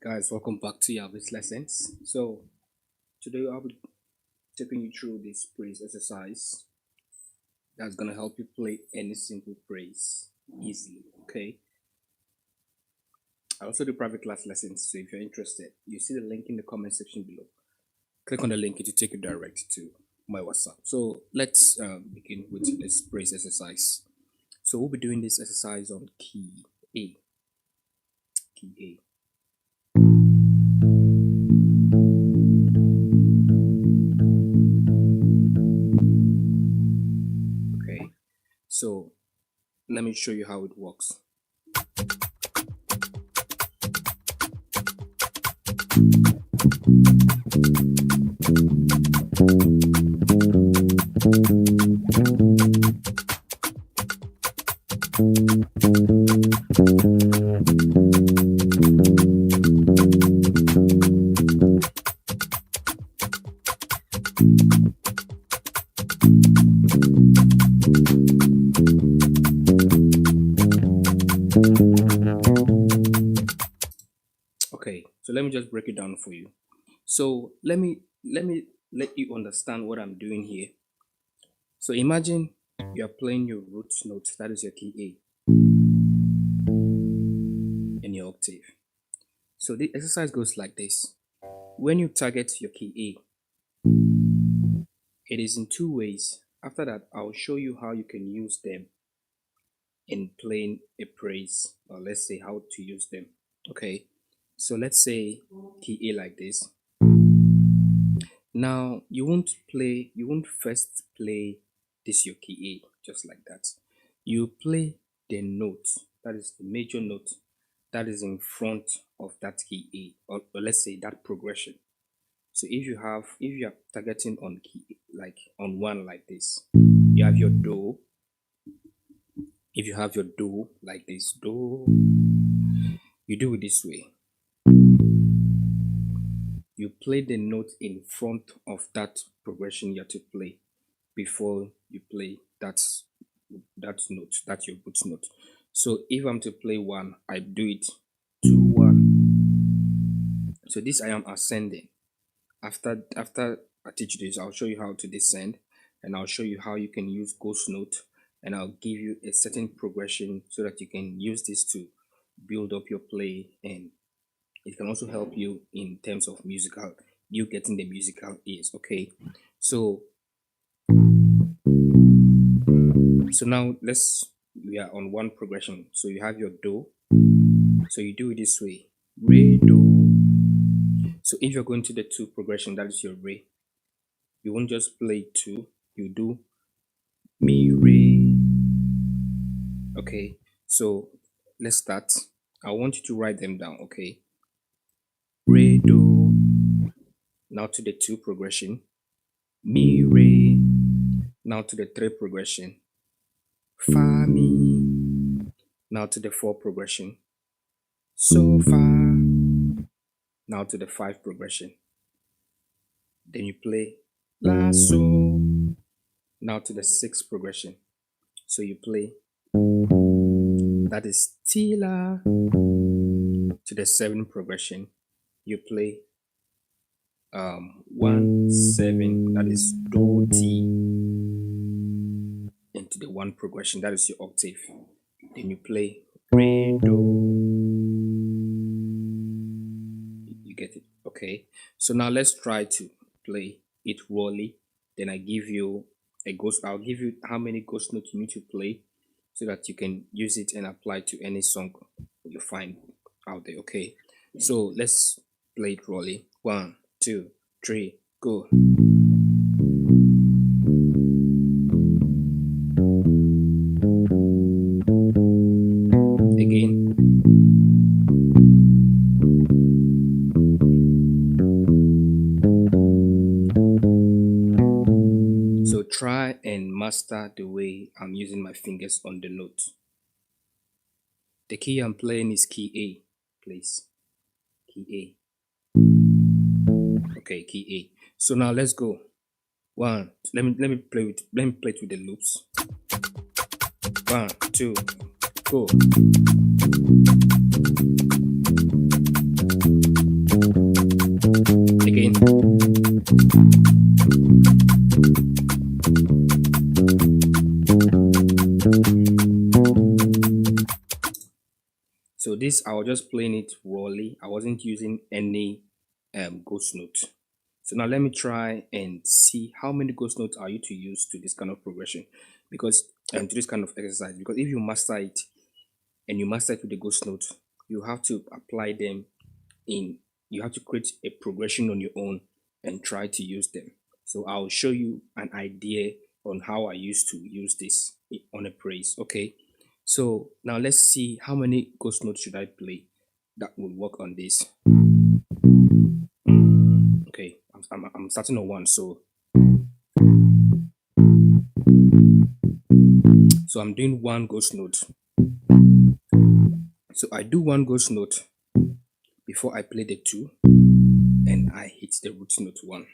Guys, welcome back to Yavis Lessons. So today I'll be taking you through this praise exercise that's gonna help you play any simple praise easily. Okay. I also do private class lessons, so if you're interested, you see the link in the comment section below. Click on the link to take you direct to my WhatsApp. So let's begin with this praise exercise. So we'll be doing this exercise on key A. Key A. So let me show you how it works. Okay, so let me just break it down for you. So let me let you understand what I'm doing here. So imagine you are playing your root note, that is your key A, in your octave. So the exercise goes like this. When you target your key A, it is in two ways. After that, I'll show you how you can use them in playing a praise, or let's say how to use them. Okay, so let's say key A like this. Now you won't first play this your key A just like that. You play the note, that is the major note that is in front of that key A, or let's say that progression. So if you are targeting on key, like on one like this, you have your do. If you have your do like this, do, you do it this way. You play the note in front of that progression you have to play before you play that note, that's your root note. So if I'm to play one, I do it 2 1. So this I am ascending. After I teach this, I'll show you how to descend, and I'll show you how you can use ghost note, and I'll give you a certain progression so that you can use this to build up your play, and it can also help you in terms of you getting the musical ears. Okay, so now we are on one progression. So you have your do, so you do it this way, re do. So if you're going to the 2 progression, that is your re, you won't just play 2, you do mi re. Okay, so let's start. I want you to write them down. Okay, re do, now to the 2 progression, mi re, now to the 3 progression, fa mi, now to the 4 progression, so fa, now to the 5 progression. Then you play la so, now to the 6 progression. So you play, that is ti la, to the 7 progression. You play 1 7, that is do ti, into the 1 progression, that is your octave. Then you play re do. You get it? Okay, so now let's try to play it rawly. Then I give you a ghost. I'll give you how many ghost notes you need to play so that you can use it and apply to any song you find out there. Okay, so let's play it rawly. 1 2 3 go. Again. So try and master the way I'm using my fingers on the note. The key I'm playing is key A, please. Key A. Okay, key A. So now let's go. One. Let me play it with the loops. 1 2 go. So this, I was just playing it rawly. I wasn't using any ghost note. So now let me try and see how many ghost notes are you to use to this kind of progression, because to this kind of exercise. Because if you master it and you master it with the ghost notes, you have to apply them in. You have to create a progression on your own and try to use them. So I'll show you an idea on how I used to use this on a praise. Okay. So now let's see how many ghost notes should I play that will work on this. Okay, I'm starting on one. So I'm doing one ghost note. So I do one ghost note before I play the two, and I hit the root note one.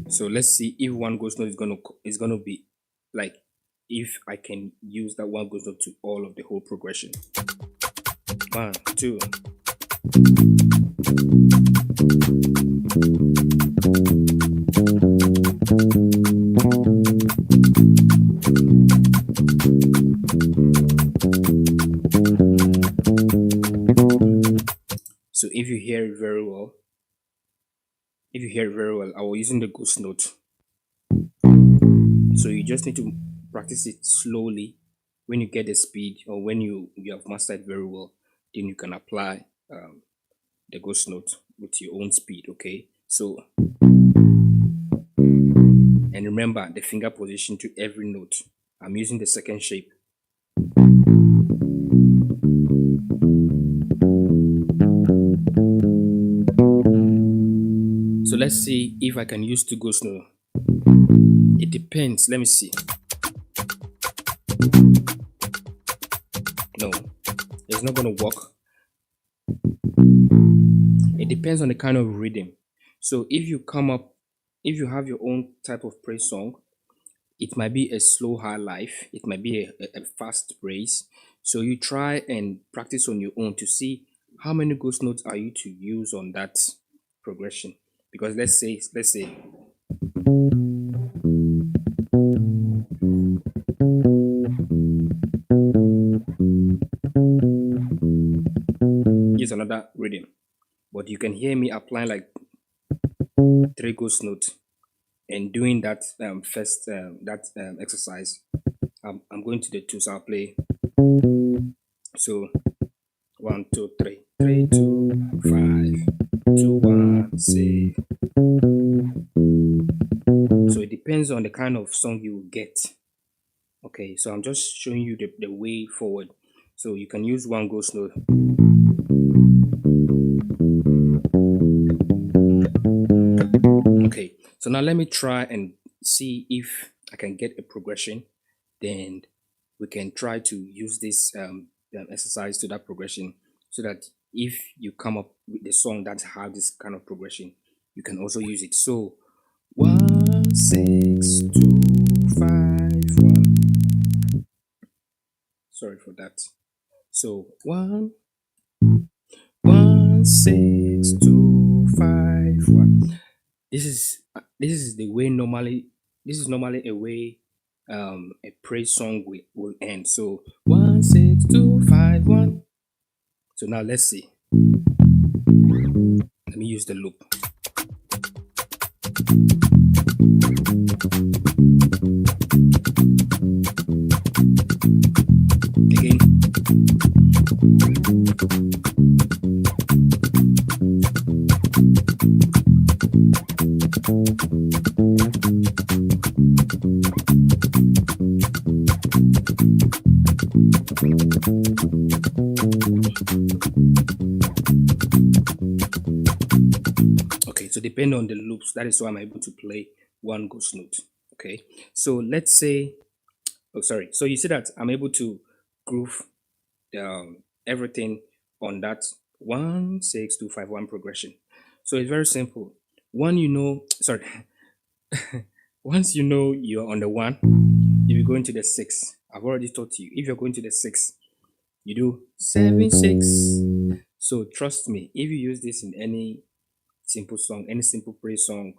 So let's see if one ghost note is gonna be like, if I can use that one ghost note to all of the whole progression. 1, 2. So if you hear it very well, I was using the ghost note. So you just need to practice it slowly. When you get the speed, or when you have mastered very well, then you can apply the ghost note with your own speed. Okay, so, and remember the finger position to every note. I'm using the second shape. So let's see if I can use two ghost notes. It depends. Let me see. No, it's not going to work. It depends on the kind of rhythm. So if you have your own type of praise song, it might be a slow high life, it might be a fast praise. So you try and practice on your own to see how many ghost notes are you to use on that progression. Because let's say here's another rhythm, but you can hear me applying like 3 ghost notes and doing that first exercise. I'm going to the 2, so I'll play. So 1, 2, 3, 3, 2, 5, 2, 1, 6. So it depends on the kind of song you will get. Okay, so I'm just showing you the way forward. So you can use one ghost note. Okay, so now let me try and see if I can get a progression. Then we can try to use this exercise to that progression, so that if you come up with the song that have this kind of progression, you can also use it. So 1, 6, 2, 5, 1. Sorry for that. So 1, 1, 6, 2, 5, 1. This is the way normally. This is normally a way a praise song will end. So 1, 6, 2, 5, 1. So now let's see. Let me use the loop. Again. Okay, so depending on the loops, that is why I'm able to play one ghost note. Okay, so let's say, oh sorry, so you see that I'm able to groove everything on that 1, 6, 2, 5, 1 progression. So it's very simple. Sorry, once you know you're on the 1, if you go into the 6, I've already taught you. If you're going to the 6, you do 7, 6. So trust me, if you use this in any simple song, any simple praise song,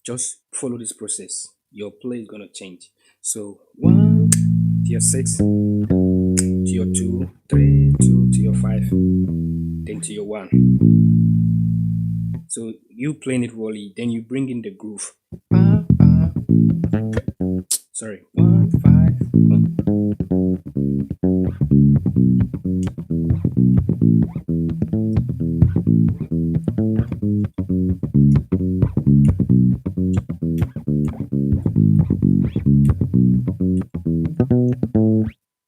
just follow this process. Your play is gonna change. So 1 to your 6 to to your 2, 3, 2 to your 5, then to your 1. So you playing it rolly, then you bring in the groove. Sorry, 1, 5, 1.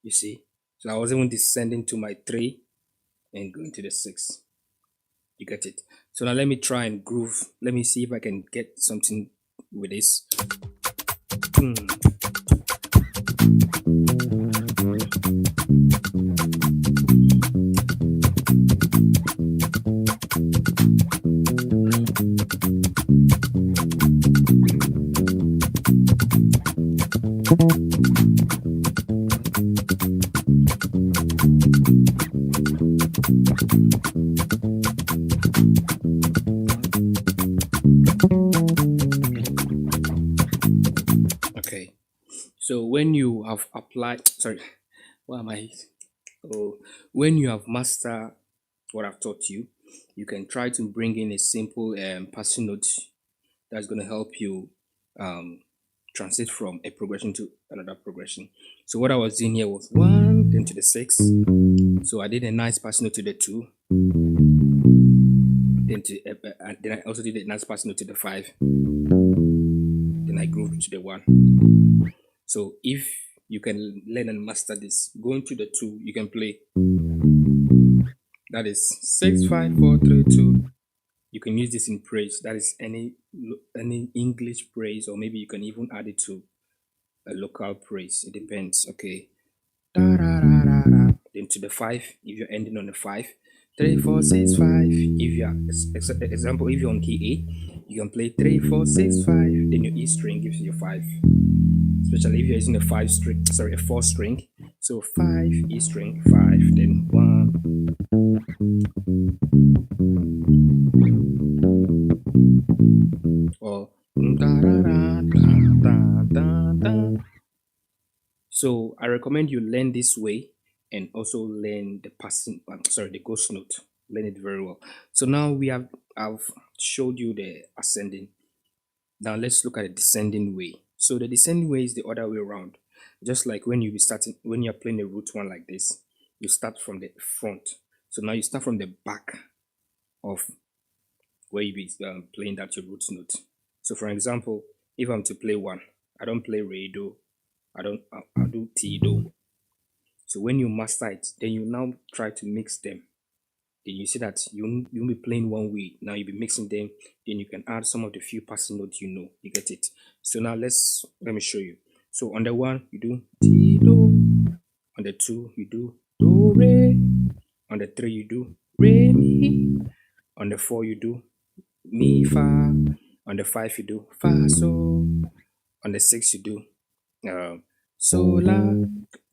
You see? So I was even descending to my 3 and going to the 6. You get it? So now let me try and groove. Let me see if I can get something with this. Okay. So when you have applied, sorry, why am I? Oh, when you have mastered what I've taught you, you can try to bring in a simple passing note that's going to help you um, transit from a progression to another progression. So what I was doing here was 1, then to the 6. So I did a nice passing note to the 2. Then I also did a nice passing note to the 5. Then I grooved to the 1. So if you can learn and master this, going to the 2, you can play. That is 6, 5, 4, 3, 2. You can use this in praise. That is any English praise, or maybe you can even add it to a local praise. It depends. Okay. Then to the 5, if you're ending on the 5, 3, 4, 6, 5. If you're example, if you're on key A, you can play 3, 4, 6, 5. Then your E string gives you 5. Especially if you're using a 5 string, sorry, a 4 string. So 5 E string 5, then 1. Or so I recommend you learn this way and also learn the the ghost note. Learn it very well. So now I've showed you the ascending. Now let's look at the descending way. So the descending way is the other way around. Just like when when you're playing a root 1 like this, you start from the front. So now you start from the back of where you be playing that your root note. So for example, if I'm to play 1, I don't play re do, I do ti do. So when you master it, then you now try to mix them. Then you see that you'll be playing one way. Now you'll be mixing them. Then you can add some of the few passing notes you know. You get it. So now let me show you. So on the 1 you do ti do. On the 2 you do do re. On the 3 you do re mi. On the 4 you do mi fa. On the 5 you do fa so. On the 6 you do so la.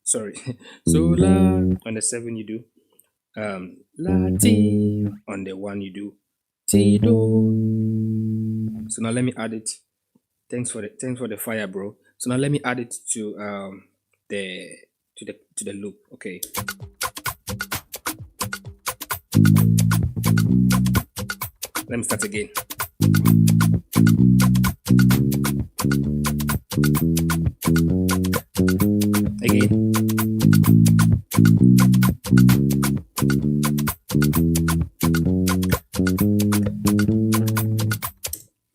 Sorry, so la. On the 7 you do la ti. On the 1 you do ti do. So now let me add it. Thanks for the fire, bro. So now let me add it to the loop. Okay. Let me start again. Again.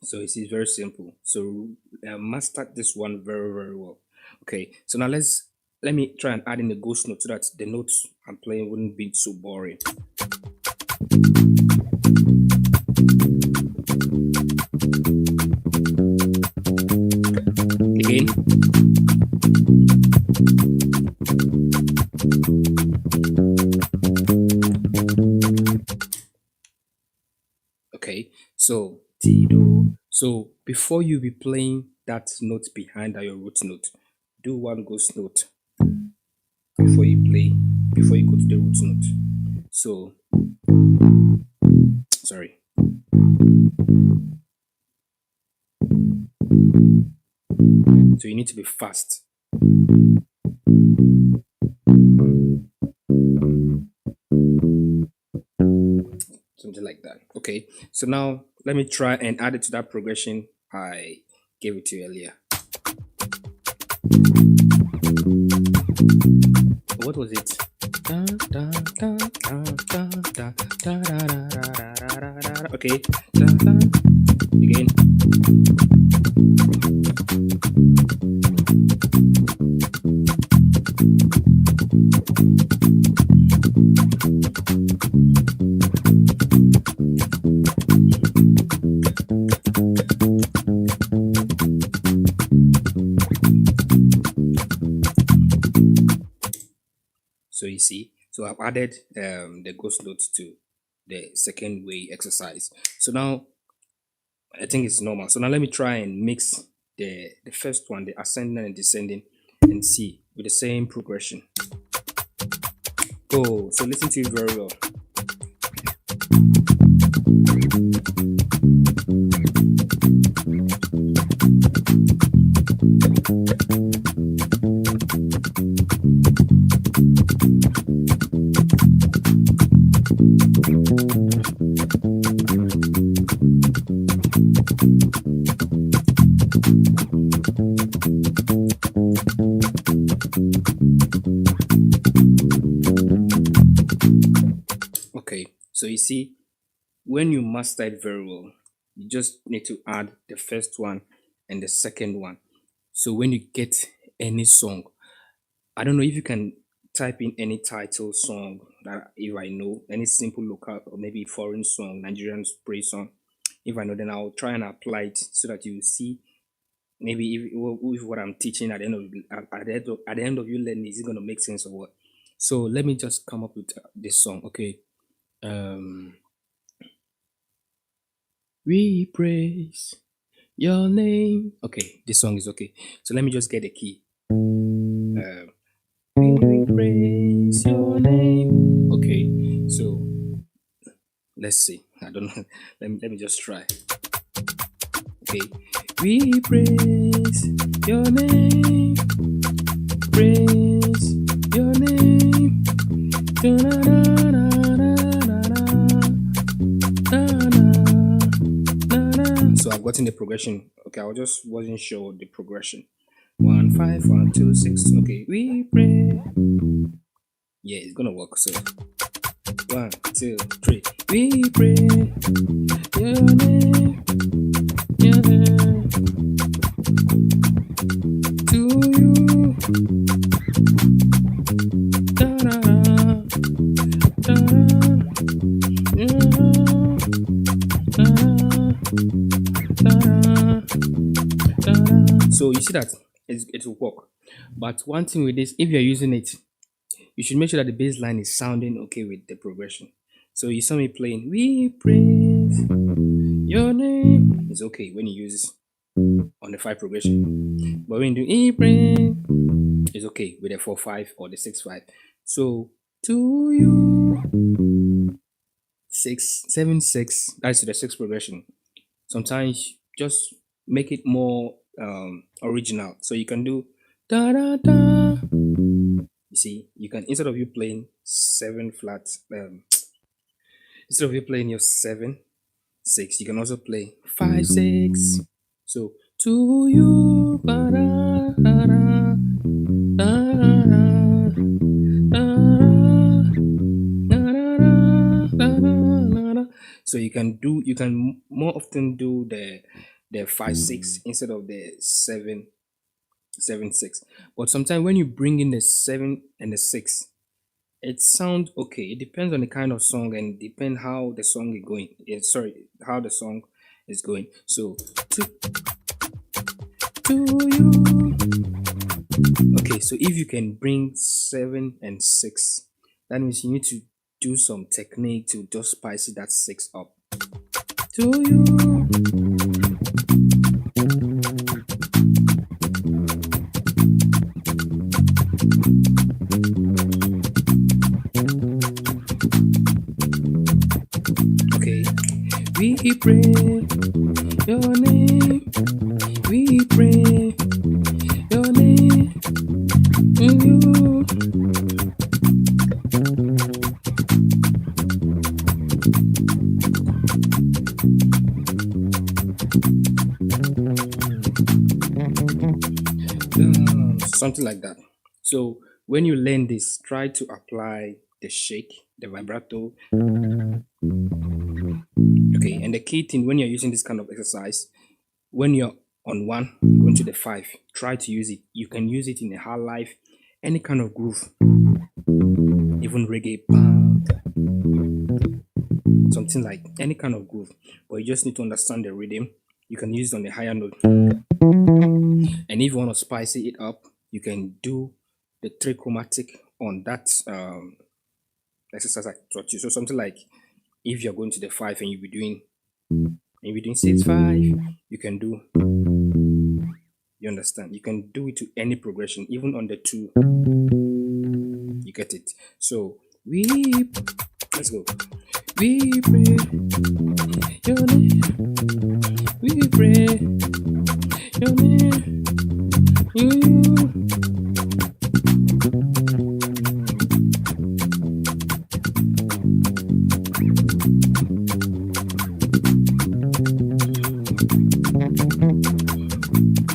So it is very simple. So master this one very, very well. Okay. So now let me try and add in the ghost note so that the notes I'm playing wouldn't be so boring. Again. Okay, so so before you be playing that note behind your root note, do one ghost note before you go to the root note. So sorry. So you need to be fast. something like that. Okay, so now let me try and add it to that progression I gave it to you earlier. What was it? Okay, again. So you see, so I've added the ghost notes to the second way exercise. So now I think it's normal. So now let me try and mix the first one, the ascending and descending, and see with the same progression. Oh, so listen to it very well. Okay, so you see, when you master it very well, you just need to add the first one and the second one. So when you get any song, I don't know if you can type in any title song that if I know any simple local or maybe foreign song, Nigerian praise song. If I know, then I'll try and apply it so that you see maybe if what I'm teaching at the end of at the end of you learning, is it going to make sense or what? So let me just come up with this song. Okay. We praise your name. Okay, this song is okay. So let me just get the key. We praise your name. Okay, so let's see. I don't know. Let me just try. Okay. We praise your name. Praise your name. So I've gotten the progression. Okay, I just wasn't sure the progression. 1 5 1 2 6. Okay, we pray. Yeah, it's gonna work. So 1 2 3. We pray. Your name. Your name. To you. Da-da, da-da, so you see that it will work. But one thing with this, if you're using it, you should make sure that the bass line is sounding okay with the progression. So you saw me playing, we praise your name. It's okay when you use on the 5 progression. But when you do we praise, it's okay with the 4 5 or the 6 5. So to you 6 7 6, that's the 6 progression. Sometimes just make it more original. So you can do da da da. You see, you can instead of you playing 7 flat, instead of you playing your 7 6, you can also play 5 6. So to you, ba-da, da-da, da-da, da-da. So you can more often do the 5 6 instead of the 7 7 6. But sometimes when you bring in the 7 and the 6, it sounds okay. It depends on the kind of song and depend how the song is going. How the song is going. So to you. Okay, so if you can bring 7 and 6, that means you need to do some technique to just spice that 6 up. To you. Okay, we pray your name. We pray your name. To you. something like that. So when you learn this, try to apply the shake, the vibrato. Okay, and the key thing when you're using this kind of exercise, when you're on one going to the five, try to use it. You can use it in a high life, any kind of groove, even reggae, something like any kind of groove. But you just need to understand the rhythm. You can use it on the higher note, and if you want to spice it up, you can do the trichromatic on that exercise I taught you. So something like if you're going to the five and you'll be doing 6 5, you can do. You understand? You can do it to any progression, even on the two. You get it? So we let's go. We pray your name. We pray your name. You.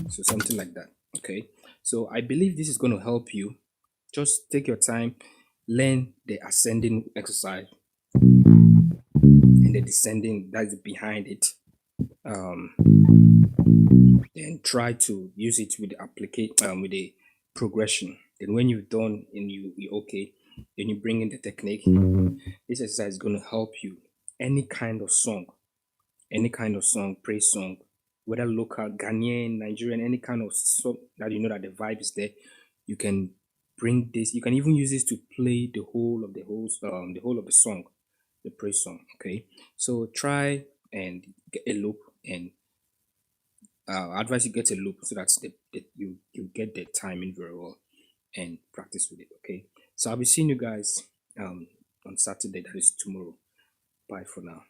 So something like that. Okay. So I believe this is going to help you. Just take your time, learn the ascending exercise and the descending that's behind it. Um, and try to use it with the with the progression. Then when you're done and you're okay, then you bring in the technique. This exercise is going to help you. Any kind of song, praise song, whether local, Ghanaian, Nigerian, any kind of song that you know that the vibe is there, you can bring this. You can even use this to play the whole of the song, the praise song. Okay, so try and get a loop, and I advise you get a loop so that you get the timing very well and practice with it. Okay, so I'll be seeing you guys on Saturday. That is tomorrow. Bye for now.